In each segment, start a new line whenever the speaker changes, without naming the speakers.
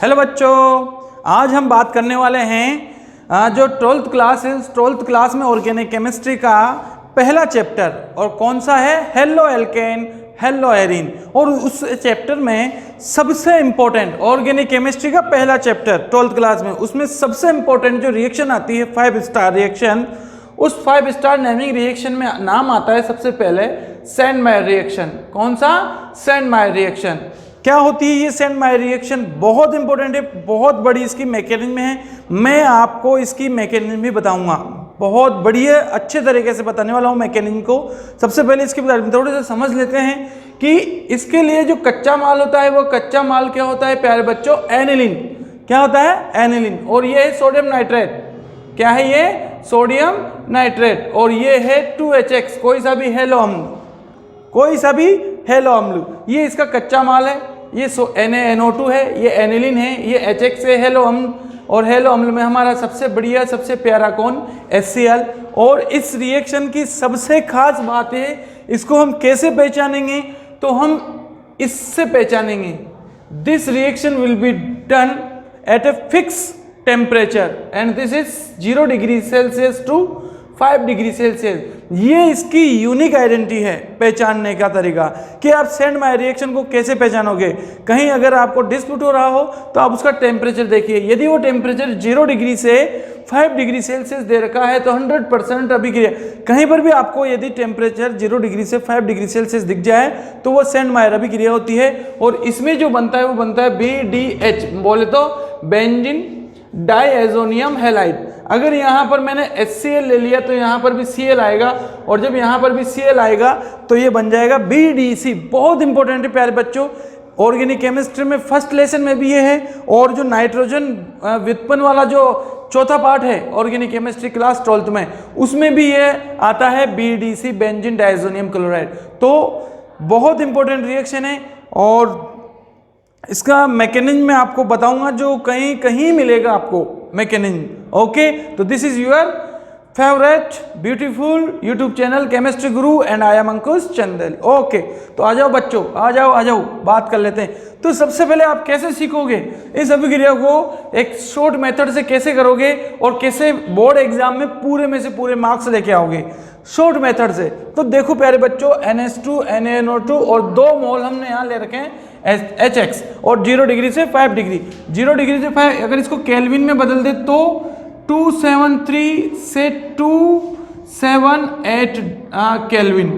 Hello बच्चों, आज हम बात करने वाले हैं जो 12th क्लास है, 12th क्लास में ऑर्गेनिक केमिस्ट्री का पहला चैप्टर। और कौन सा है? Halo alkane, hello arene. और उस चैप्टर में सबसे इंपॉर्टेंट ऑर्गेनिक केमिस्ट्री का पहला चैप्टर 12th क्लास में, उसमें सबसे इंपॉर्टेंट जो रिएक्शन आती है 5 स्टार रिएक्शन, उस 5 स्टार नेमिंग रिएक्शन में नाम आता है सबसे पहले सैंडमायर रिएक्शन। कौन सा? सैंडमायर रिएक्शन। क्या होती है ये सैंडमायर रिएक्शन? बहुत इंपॉर्टेंट है, बहुत बड़ी इसकी मैकेनिज्म है। मैं आपको इसकी मैकेनिज्म भी बताऊंगा, बहुत बढ़िया अच्छे तरीके से बताने वाला हूँ मैकेनिज्म को। सबसे पहले इसके बारे में थोड़े से समझ लेते हैं कि इसके लिए जो कच्चा माल होता है वो कच्चा माल क्या होता है प्यारे बच्चों? एनिलीन। क्या होता है? एनिलीन। और ये है सोडियम नाइट्रेट। क्या है ये? Sodium nitrate. और ये है 2HX, कोई सा भी हेलो अम्ल, कोई सा भी हेलो अम्ल, ये इसका कच्चा माल है। ये NaNO2 है, ये एनिलीन है, ये HX है हेलो अम्ल। और हेलो अम्ल में हमारा सबसे बढ़िया सबसे प्यारा कौन? HCl। और इस रिएक्शन की सबसे खास बात है, इसको हम कैसे पहचानेंगे? तो हम इससे पहचानेंगे, this reaction will be done at a fix temperature and this is 0 degree Celsius to 5 degree Celsius. ये इसकी यूनिक आइडेंटिटी है पहचानने का तरीका कि आप सैंडमायर रिएक्शन को कैसे पहचानोगे। कहीं अगर आपको डिस्प्यूट हो रहा हो तो आप उसका टेम्परेचर देखिए, यदि वो टेम्परेचर 0 डिग्री से 5 डिग्री सेल्सियस दे रखा है तो 100% अभिक्रिया। कहीं पर भी आपको यदि टेम्परेचर 0 डिग्री से 5 डिग्री सेल्सियस दिख जाए तो वो सैंडमायर अभिक्रिया होती है। और इसमें जो बनता है वो बनता है BDH, बोले तो बेंजीन डाइएज़ोनियम हैलाइड। अगर यहाँ पर मैंने HCl ले लिया तो यहाँ पर भी Cl आएगा, और जब यहाँ पर भी Cl आएगा तो ये बन जाएगा BDC। बहुत इंपॉर्टेंट है प्यारे बच्चों, ऑर्गेनिक केमिस्ट्री में फर्स्ट लेसन में भी ये है। और जो नाइट्रोजन व्युत्पन्न वाला जो चौथा पार्ट है ऑर्गेनिक केमिस्ट्री क्लास 12th में, उसमें भी ये आता है BDC, बेंजीन डाइएज़ोनियम क्लोराइड। तो बहुत इंपॉर्टेंट रिएक्शन है और इसका मैकेनिज्म मैं आपको बताऊंगा जो कहीं कहीं मिलेगा आपको मैकेनिज्म। ओके, तो this is your favourite beautiful YouTube channel chemistry Guru and I am Ankush Chandel. Okay, तो आ जाओ बच्चों, आ जाओ बात कर लेते हैं। तो सबसे पहले आप कैसे सीखोगे इस अभिक्रिया को, एक शॉर्ट मेथड से कैसे करोगे और कैसे बोर्ड एग्जाम में पूरे में से पूरे मार्क्स लेके आओगे शॉर्ट मेथड से। तो देखो प्यारे बच्चों, NH2 NaNO2 और 2 मोल हमने यहाँ ले रखे हैं HX, और 0 डिग्री से 5 डिग्री, 0 डिग्री से 5, अगर इसको केल्विन में बदल दे तो 273 से 278 केल्विन।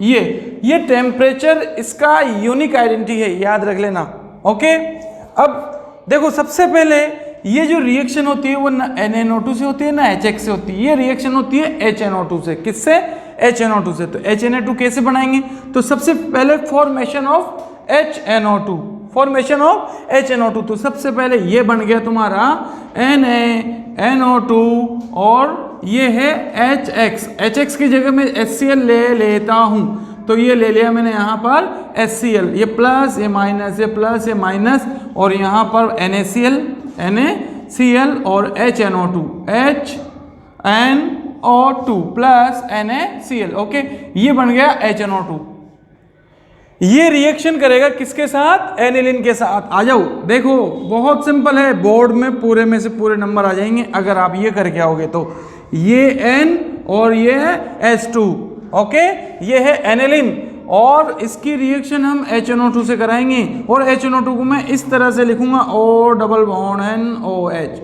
ये टेम्परेचर इसका यूनिक आइडेंटिटी है, याद रख लेना। ओके, अब देखो सबसे पहले ये जो रिएक्शन होती है वो ना NaNO2 से होती है ना HX से होती है। ये रिएक्शन होती है HNO2 से। किससे? HNO2 से। तो HNO2 कैसे बनाएंगे? तो सबसे पहले formation of HNO2, formation of HNO2। तो सबसे पहले ये बन गया तुम्हारा NaNO2 और ये है HX। HX की जगह मैं HCl ले लेता हूँ, तो ये ले लिया मैंने यहाँ पर HCl, ये प्लस ये माइनस, ये प्लस ये माइनस, और यहाँ पर NaCl और HNO2, HNO2 plus NaCl। Okay, ये बन गया HNO2। ये रिएक्शन करेगा किसके साथ? एनिलीन के साथ। आ जाओ, देखो बहुत सिंपल है, बोर्ड में पूरे में से पूरे नंबर आ जाएंगे अगर आप ये करके आओगे तो। ये N और ये है H2। ओके, ये है एनिलीन और इसकी रिएक्शन हम HNO2 से कराएंगे। और HNO2 को मैं इस तरह से लिखूंगा O double bond NOH।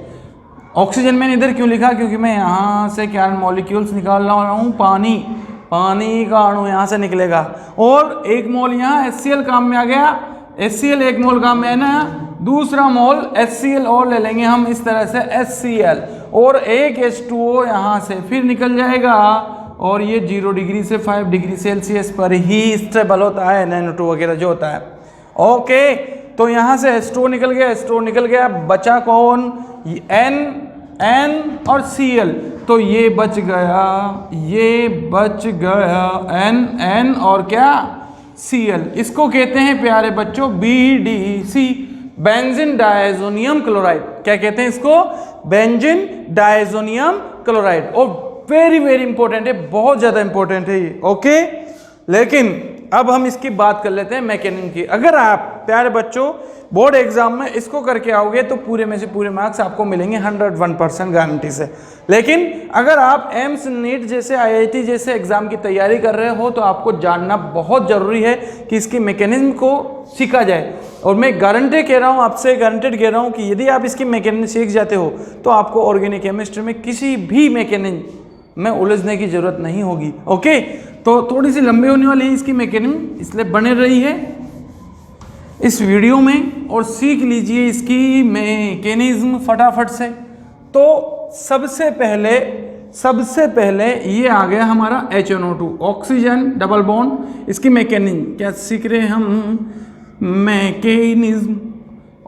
Oxygen मैंने इधर क्यों लिखा? क्योंकि मैं यहाँ से क्या मॉलिक्यूल्स निकाल रहा हूँ, पानी का अणु यहाँ से निकलेगा। और 1 मोल यहाँ HCl काम में आ गया, HCl 1 मोल काम में है ना, दूसरा मोल HCl और ले लेंगे हम इस तरह से HCl, और एक H2O यहाँ से फिर निकल जाएगा। और ये 0 डिग्री से 5 डिग्री सेल्सियस पर ही स्टेबल होता है NaNO2 वगैरह जो होता है। ओके, तो यहाँ से H2O निकल गया, H2O निकल गया, बचा कौन? N और Cl। तो ये बच गया N और क्या? Cl। इसको कहते हैं प्यारे बच्चों BDC, बेंजीन डाइएज़ोनियम क्लोराइड। क्या कहते हैं इसको? Benzene diazonium chloride. और वेरी वेरी इंपॉर्टेंट है, बहुत ज्यादा इंपॉर्टेंट है ये। ओके, लेकिन अब हम इसकी बात कर लेते हैं मैकेनिज्म की। अगर आप प्यारे बच्चों बोर्ड एग्जाम में इसको करके आओगे तो पूरे में से पूरे मार्क्स आपको मिलेंगे 101% गारंटी से। लेकिन अगर आप एम्स नीट जैसे IIT जैसे एग्जाम की तैयारी कर रहे हो तो आपको जानना बहुत ज़रूरी है कि इसकी मैकेनिज्म को सीखा जाए। और मैं गारंटी कह रहा हूँ, आपसे गारंटेड कह रहा हूँ कि यदि आप इसकी मैकेनिज्म सीख जाते हो तो आपको ऑर्गेनिक केमिस्ट्री में किसी भी मैकेनिज्म में उलझने की जरूरत नहीं होगी। ओके, तो थोड़ी सी लंबी होने वाली है इसकी मैकेनिज्म, इसलिए बने रही है इस वीडियो में और सीख लीजिए इसकी मैकेनिज्म फटाफट से। तो सबसे पहले ये आ गया हमारा HNO2 ऑक्सीजन डबल बॉन्ड, इसकी मैकेनिज्म क्या सीख रहे हैं हम, मैकेनिज्म।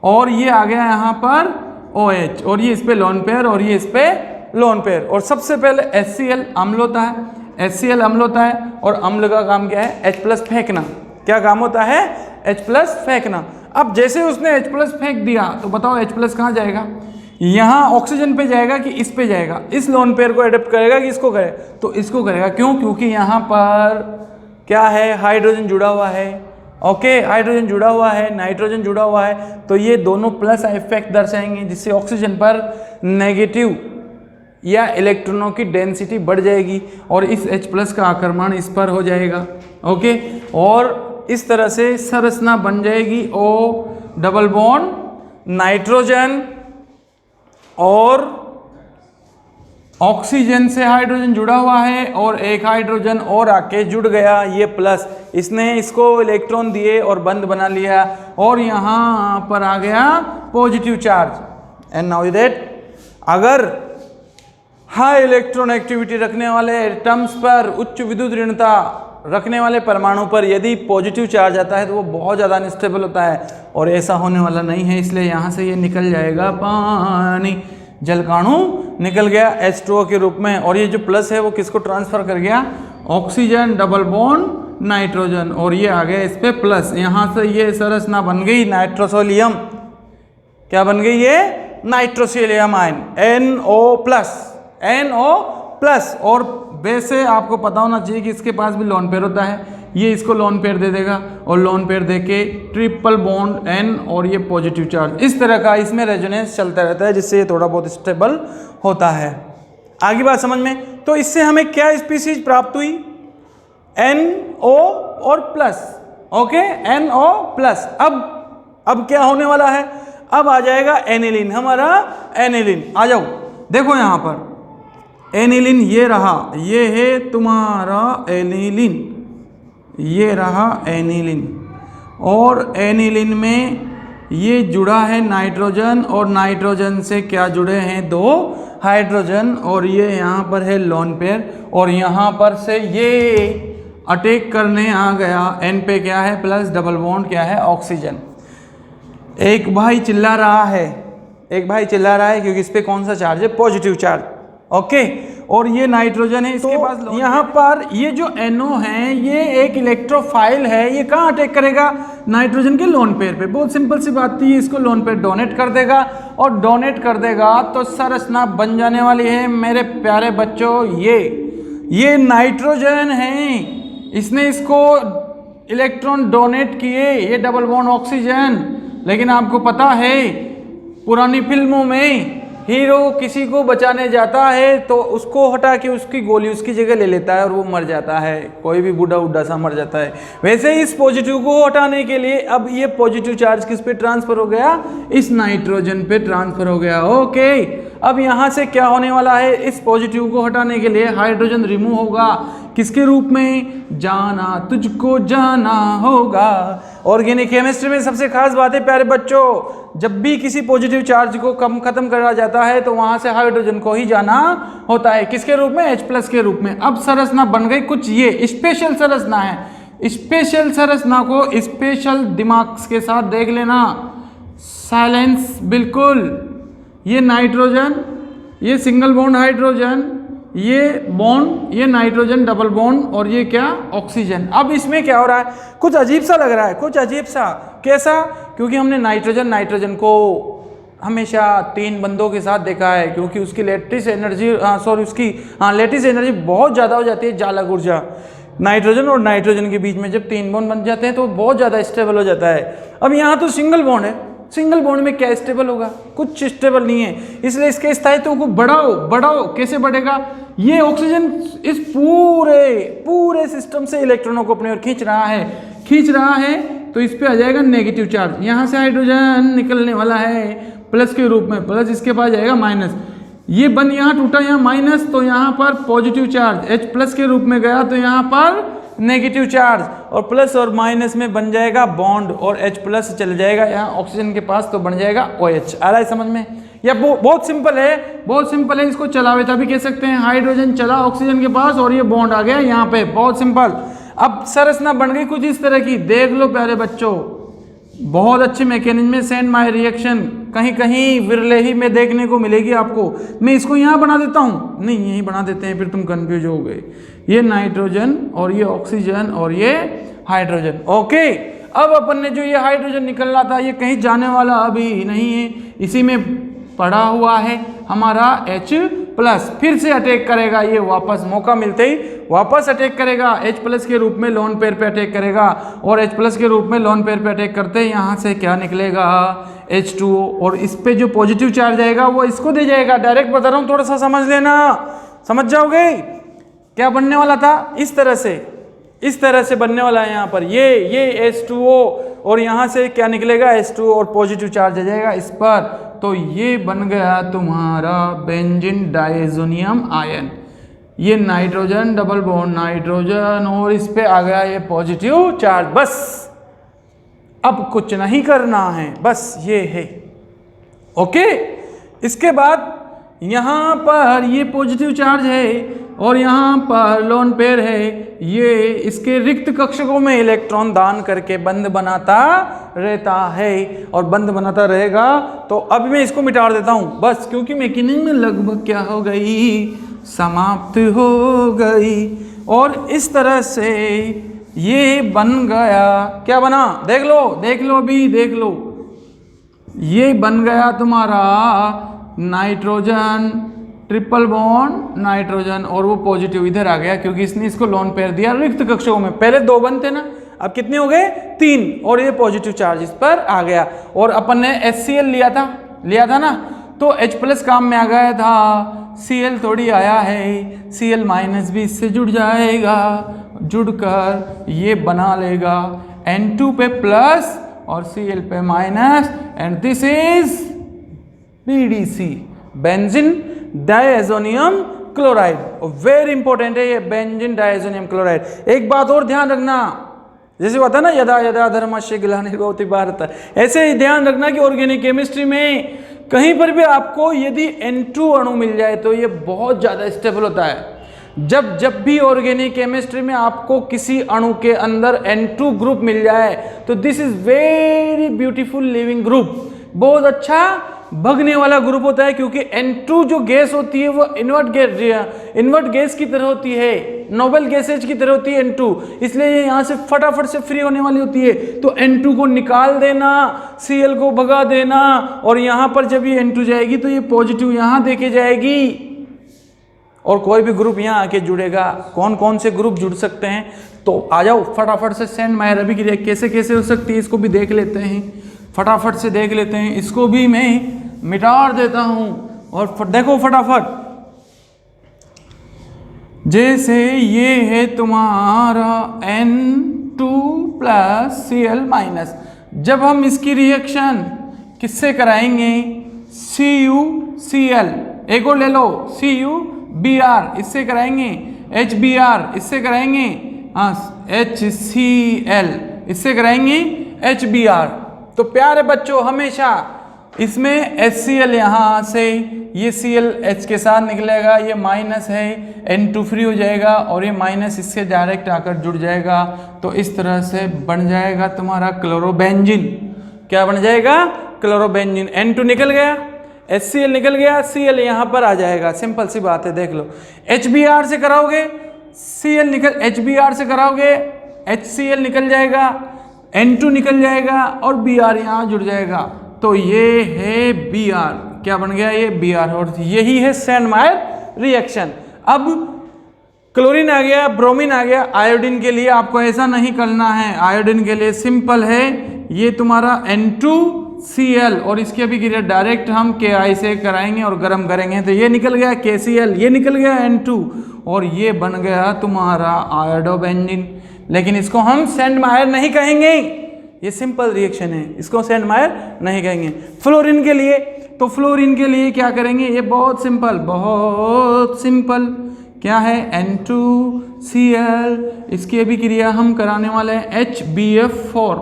और ये आ गया यहाँ पर OH और ये इस पे लोन पेयर और ये इस पे लोन पेयर। और सबसे पहले HCl अम्ल होता है, HCl अम्ल होता है और अम्ल का काम क्या है, H+ फेंकना। क्या काम होता है, H+ फेंकना। अब जैसे उसने H+ फेंक दिया तो बताओ H+ कहाँ जाएगा, यहाँ ऑक्सीजन पे जाएगा कि इस पे जाएगा, इस लोन पेयर को एडेप्ट करेगा कि इसको करे, तो इसको करेगा। क्यों, क्योंकि यहाँ पर क्या है, हाइड्रोजन जुड़ा हुआ है। ओके, हाइड्रोजन जुड़ा हुआ है, नाइट्रोजन जुड़ा हुआ है, तो ये दोनों प्लस इफेक्ट दर्शाएंगे जिससे ऑक्सीजन पर नेगेटिव या इलेक्ट्रॉनों की डेंसिटी बढ़ जाएगी और इस H+ का आक्रमण इस पर हो जाएगा। ओके, और इस तरह से संरचना बन जाएगी O डबल बॉन्ड नाइट्रोजन और ऑक्सीजन से हाइड्रोजन जुड़ा हुआ है और एक हाइड्रोजन और आके जुड़ गया, ये प्लस, इसने इसको इलेक्ट्रॉन दिए और बंद बना लिया और यहाँ पर आ गया positive charge. And now that अगर हाई इलेक्ट्रॉन एक्टिविटी रखने वाले एटम्स पर, उच्च विद्युत ऋणता रखने वाले परमाणु पर यदि पॉजिटिव चार्ज आता है तो वो बहुत ज़्यादा अनस्टेबल होता है और ऐसा होने वाला नहीं है, इसलिए यहाँ से ये निकल जाएगा पानी, जलकाणु निकल गया H2O के रूप में। और ये जो प्लस है वो किसको ट्रांसफर कर गया, ऑक्सीजन डबल बॉन्ड नाइट्रोजन, और ये आ गया इस पे प्लस। यहाँ से ये संरचना बन गई नाइट्रोसोलियम, क्या बन गई ये, नाइट्रोसोलियम आयन NO+। और वैसे आपको पता होना चाहिए कि इसके पास भी लोन पेयर होता है, ये इसको लोन पेयर दे देगा और लोन पेयर देके ट्रिपल बॉन्ड N और ये पॉजिटिव चार्ज, इस तरह का इसमें रेजोनेंस चलता रहता है जिससे ये थोड़ा बहुत स्टेबल होता है। आगे बात समझ में, तो इससे हमें क्या स्पीसीज प्राप्त हुई, NO और प्लस। Okay, NO+। अब क्या होने वाला है, अब आ जाएगा एनिलीन, हमारा एनिलीन। आ जाओ, देखो यहाँ पर एनिलीन ये रहा, ये है तुम्हारा एनिलीन, ये रहा एनिलीन। और एनिलीन में ये जुड़ा है नाइट्रोजन और नाइट्रोजन से क्या जुड़े हैं, दो हाइड्रोजन, और ये यहाँ पर है लोन पेयर और यहाँ पर से ये अटैक करने आ गया N पे क्या है, प्लस डबल बॉन्ड क्या है, ऑक्सीजन। एक भाई चिल्ला रहा है क्योंकि इस पे कौन सा चार्ज है, पॉजिटिव चार्ज। ओके, और ये नाइट्रोजन है, इसके पास यहाँ पर ये जो NO है ये एक इलेक्ट्रोफाइल है, ये कहाँ अटैक करेगा, नाइट्रोजन के लोन पेयर पे। बहुत सिंपल सी बात थी, इसको लोन पेयर डोनेट कर देगा और डोनेट कर देगा तो संरचना बन जाने वाली है मेरे प्यारे बच्चों। ये नाइट्रोजन है, इसने इसको इलेक्ट्रॉन डोनेट किए, ये डबल बॉन्ड ऑक्सीजन। लेकिन आपको पता है पुरानी फिल्मों में हीरो किसी को बचाने जाता है तो उसको हटा के उसकी गोली उसकी जगह ले लेता है और वो मर जाता है, कोई भी बूढ़ा सा मर जाता है। वैसे ही इस पॉजिटिव को हटाने के लिए अब ये पॉजिटिव चार्ज किस पे ट्रांसफर हो गया, इस नाइट्रोजन पे ट्रांसफर हो गया। ओके, अब यहाँ से क्या होने वाला है, इस पॉजिटिव को हटाने के लिए हाइड्रोजन रिमूव होगा, किसके रूप में, जाना तुझको जाना होगा। ऑर्गेनिक केमिस्ट्री में सबसे खास बात है प्यारे बच्चों, जब भी किसी पॉजिटिव चार्ज को खत्म करा जाता है तो वहां से हाइड्रोजन को ही जाना होता है, किसके रूप में, H+ के रूप में। अब संरचना बन गई कुछ, ये स्पेशल संरचना है। स्पेशल संरचना को स्पेशल दिमाग के साथ देख लेना, साइलेंस बिल्कुल। ये नाइट्रोजन, ये सिंगल बॉन्ड हाइड्रोजन, ये बॉन्ड, ये नाइट्रोजन डबल बॉन्ड और ये क्या, ऑक्सीजन। अब इसमें क्या हो रहा है, कुछ अजीब सा लग रहा है, कुछ अजीब सा, कैसा, क्योंकि हमने नाइट्रोजन को हमेशा 3 बंदों के साथ देखा है, क्योंकि उसकी लेटिस एनर्जी बहुत ज़्यादा हो जाती है, जालक ऊर्जा। नाइट्रोजन और नाइट्रोजन के बीच में जब 3 बॉन्ड बन जाते हैं तो बहुत ज़्यादा स्टेबल हो जाता है। अब यहाँ तो सिंगल बॉन्ड है, सिंगल बॉन्ड में क्या स्टेबल होगा, कुछ स्टेबल नहीं है, इसलिए इसके स्थायित्व को बढ़ाओ। कैसे बढ़ेगा, ये ऑक्सीजन इस पूरे सिस्टम से इलेक्ट्रॉनों को अपनी ओर खींच रहा है तो इस पे आ जाएगा नेगेटिव चार्ज। यहाँ से हाइड्रोजन निकलने वाला है प्लस के रूप में, प्लस इसके पास जाएगा माइनस, ये बंद यहाँ टूटा, यहाँ माइनस, तो यहाँ पर पॉजिटिव चार्ज H प्लस के रूप में गया तो यहाँ पर नेगेटिव चार्ज, और प्लस और माइनस में बन जाएगा बॉन्ड और H प्लस चल जाएगा यहाँ ऑक्सीजन के पास तो बन जाएगा OH। आ रहा है समझ में? या बहुत सिंपल है, इसको चलावेता भी कह सकते हैं। हाइड्रोजन चला ऑक्सीजन के पास और ये बॉन्ड आ गया यहाँ पे, बहुत सिंपल। अब संरचना बन गई कुछ इस तरह की, देख लो प्यारे बच्चों, बहुत अच्छी मैकेनिज्म में सेंड माई रिएक्शन, कहीं विरले ही में देखने को मिलेगी आपको। मैं इसको यहाँ बना देता हूँ, नहीं यहीं बना देते हैं, फिर तुम कंफ्यूज हो गए। ये नाइट्रोजन और ये ऑक्सीजन और ये हाइड्रोजन, ओके। अब अपन ने जो ये हाइड्रोजन निकलना था ये कहीं जाने वाला अभी नहीं है, इसी में पड़ा हुआ है हमारा H प्लस, फिर से अटैक करेगा ये, वापस मौका मिलते ही वापस अटैक करेगा, H प्लस के रूप में लोन पेयर पे अटैक करेगा, और H प्लस के रूप में लोन पेयर पे अटैक करते हैं यहाँ से क्या निकलेगा H2O, और इस पे जो पॉजिटिव चार्ज आएगा वो इसको दे जाएगा। डायरेक्ट बता रहा हूँ, थोड़ा सा समझ लेना, समझ जाओगे क्या बनने वाला था। इस तरह से बनने वाला है यहाँ पर ये H2O, और यहाँ से क्या निकलेगा H2O और पॉजिटिव चार्ज आ जाएगा इस पर, तो ये बन गया तुम्हारा बेंजीन डायज़ोनियम आयन। ये नाइट्रोजन डबल बॉन्ड नाइट्रोजन और इस पे आ गया ये पॉजिटिव चार्ज, बस अब कुछ नहीं करना है, बस ये है, ओके। इसके बाद यहाँ पर ये पॉजिटिव चार्ज है और यहाँ पर लोन पेयर है, ये इसके रिक्त कक्षकों में इलेक्ट्रॉन दान करके बंद बनाता रहता है और बंद बनाता रहेगा। तो अब मैं इसको मिटा देता हूँ बस, क्योंकि मैकेनिज्म लगभग क्या हो गई, समाप्त हो गई। और इस तरह से ये बन गया, क्या बना, देख लो अभी देख लो, ये बन गया तुम्हारा नाइट्रोजन ट्रिपल बॉन्ड नाइट्रोजन, और वो पॉजिटिव इधर आ गया क्योंकि इसने इसको लोन पेयर दिया रिक्त कक्षकों में। पहले 2 बनते ना, अब कितने हो गए 3, और ये पॉजिटिव चार्ज इस पर आ गया। और अपन ने HCl लिया था ना, तो H प्लस काम में आ गया था, Cl थोड़ी आया है, Cl माइनस भी इससे जुड़ जाएगा, जुड़कर ये बना लेगा N2 पे प्लस और Cl पे minus, and this is BDC, benzene diazonium chloride. Very important है ये बेंजीन डायज़ोनियम क्लोराइड। एक बात और ध्यान रखना, जैसे होता है ना यदा यदा धर्मस्य ग्लानिर्भवति भारत, ऐसे ही ध्यान रखना कि ऑर्गेनिक केमिस्ट्री में कहीं पर भी आपको यदि N2 अणु मिल जाए तो ये बहुत ज़्यादा स्टेबल होता है। जब भी ऑर्गेनिक केमिस्ट्री में आपको किसी अणु के अंदर N2 ग्रुप मिल जाए तो this is very beautiful leaving group, बहुत अच्छा भगने वाला ग्रुप होता है, क्योंकि N2 जो गैस होती है वो इनवर्ट गैस की तरह होती है, नोबल गैसेज की तरह होती है N2, इसलिए ये यहाँ से फटाफट से फ्री होने वाली होती है। तो N2 को निकाल देना, Cl को भगा देना, और यहाँ पर जब ये N2 जाएगी तो ये पॉजिटिव यहाँ देके जाएगी और कोई भी ग्रुप यहाँ आके जुड़ेगा। कौन कौन से ग्रुप जुड़ सकते हैं, तो आ जाओ फटाफट से सेंड माई रवि क्रिया कैसे कैसे हो सकती है इसको भी देख लेते हैं, फटाफट से देख लेते हैं। इसको भी मैं मिटा देता हूं और देखो फटाफट, जैसे ये है तुम्हारा N2 प्लस Cl माइनस, जब हम इसकी रिएक्शन किससे कराएंगे, CuCl, एक और ले लो CuBr, इससे कराएंगे HBr, इससे कराएंगे HCl, इससे कराएंगे HBr। तो प्यारे बच्चों हमेशा इसमें HCl यहाँ से ये Cl H के साथ निकलेगा, ये माइनस है, N2 फ्री हो जाएगा और ये माइनस इससे डायरेक्ट आकर जुड़ जाएगा। तो इस तरह से बन जाएगा तुम्हारा क्लोरोबेंजीन। क्या बन जाएगा, क्लोरोबेंजीन। N2 निकल गया, HCl निकल गया, Cl यहाँ पर आ जाएगा, सिंपल सी बात है। देख लो HBr से कराओगे HBr से कराओगे HCl निकल जाएगा, N2 निकल जाएगा और Br यहाँ जुड़ जाएगा। तो ये है Br, क्या बन गया ये Br, और यही है सेंड मायर रिएक्शन। अब क्लोरीन आ गया, ब्रोमीन आ गया। आयोडीन के लिए आपको ऐसा नहीं करना है, आयोडीन के लिए सिंपल है, ये तुम्हारा N2Cl और इसकी अभी क्रिया डायरेक्ट हम Ki से कराएंगे और गर्म करेंगे, तो ये निकल गया KCl, ये निकल गया N2 और ये बन गया तुम्हारा आयोडोबेंजीन। लेकिन इसको हम सेंड मायर नहीं कहेंगे, ये सिंपल रिएक्शन है, इसको सेंड मायर नहीं कहेंगे। फ्लोरीन के लिए, तो फ्लोरीन के लिए क्या करेंगे, ये बहुत सिंपल, बहुत सिंपल, क्या है N2Cl, इसकी अभी क्रिया हम कराने वाले हैं HbF4।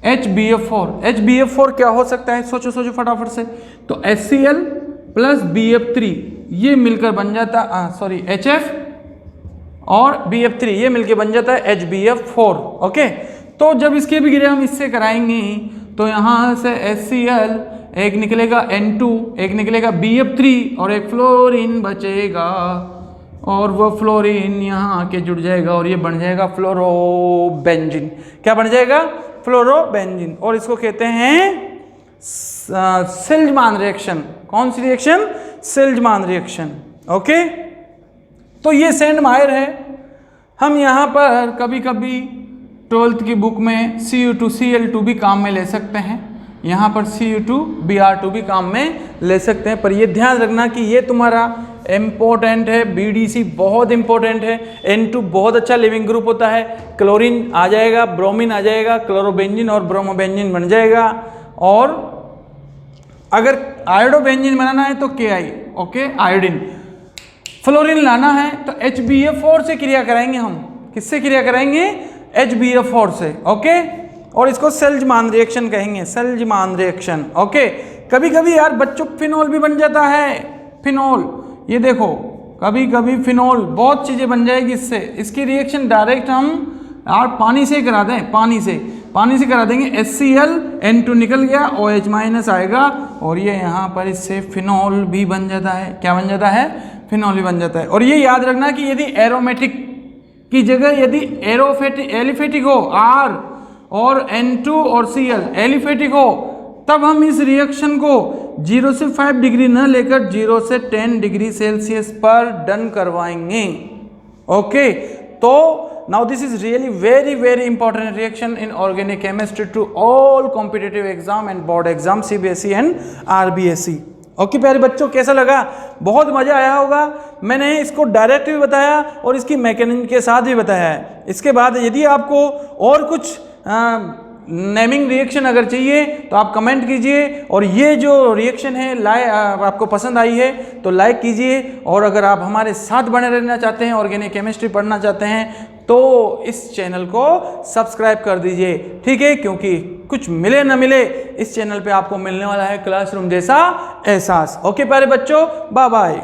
HbF4 क्या हो सकता है, सोचो सोचो फटाफट से, तो HCl प्लस BF3 ये मिलकर बन जाता, सॉरी HF और BF3 ये मिलकर बन जाता है HbF4। ओके, तो जब इसकी भी क्रिया हम इससे कराएंगे तो यहाँ से HCl एक निकलेगा N2, एक निकलेगा BF3 और एक फ्लोरीन बचेगा और वो फ्लोरीन यहाँ आके जुड़ जाएगा और ये बन जाएगा फ्लोरोबेंजीन। क्या बन जाएगा, फ्लोरोबेंजीन। और इसको कहते हैं सेल्जमान रिएक्शन। कौन सी रिएक्शन, सेल्जमान रिएक्शन। ओके, तो ये सेंड मायर है। हम यहाँ पर कभी कभी 12th की बुक में Cu2Cl2 भी काम में ले सकते हैं, यहाँ पर Cu2Br2 भी काम में ले सकते हैं, पर ये ध्यान रखना कि ये तुम्हारा इम्पोर्टेंट है, BDC बहुत इम्पोर्टेंट है। N2 बहुत अच्छा लिविंग ग्रुप होता है, क्लोरीन आ जाएगा, ब्रोमीन आ जाएगा, क्लोरोबेंजीन और ब्रोमोबेंजीन बन जाएगा। और अगर आयोडोबेंजीन बनाना है तो Ki, ओके, आयोडीन। फ्लोरीन लाना है तो HbF4 से क्रिया कराएंगे हम, किससे क्रिया कराएंगे, HbF4 से। ओके, और इसको सेल्जमान रिएक्शन कहेंगे, सेल्जमान रिएक्शन। ओके, कभी कभी यार बच्चों फिनॉल भी बन जाता है, फिनॉल, ये देखो कभी कभी फिनॉल बहुत चीज़ें बन जाएगी इससे। इसकी रिएक्शन डायरेक्ट हम यार पानी से करा दें, पानी से करा देंगे, HCl N2 निकल गया, OH माइनस आएगा और ये यहाँ पर इससे फिनॉल भी बन जाता है। क्या बन जाता है, फिनॉल भी बन जाता है। और ये याद रखना कि यदि एरोमेटिक की जगह यदि एलिफेटिक हो R और N2 और Cl एलिफेटिक हो, तब हम इस रिएक्शन को 0 से 5 डिग्री न लेकर 0 से 10 डिग्री सेल्सियस पर डन करवाएंगे। ओके, तो now this is really very important reaction in organic chemistry to all competitive exam and board exam CBSE and RBSE। Okay प्यारे बच्चों, कैसा लगा, बहुत मजा आया होगा। मैंने इसको डायरेक्ट भी बताया और इसकी मैकेनिज्म के साथ भी बताया है। इसके बाद यदि आपको और कुछ नेमिंग रिएक्शन अगर चाहिए तो आप कमेंट कीजिए, और ये जो रिएक्शन है आपको पसंद आई है तो लाइक कीजिए, और अगर आप हमारे साथ बने रहना चाहते हैं, ऑर्गेनिक केमिस्ट्री पढ़ना चाहते हैं, तो इस चैनल को सब्सक्राइब कर दीजिए, ठीक है, क्योंकि कुछ मिले न मिले इस चैनल पे आपको मिलने वाला है क्लासरूम जैसा एहसास। ओके प्यारे बच्चों, बाय बाय।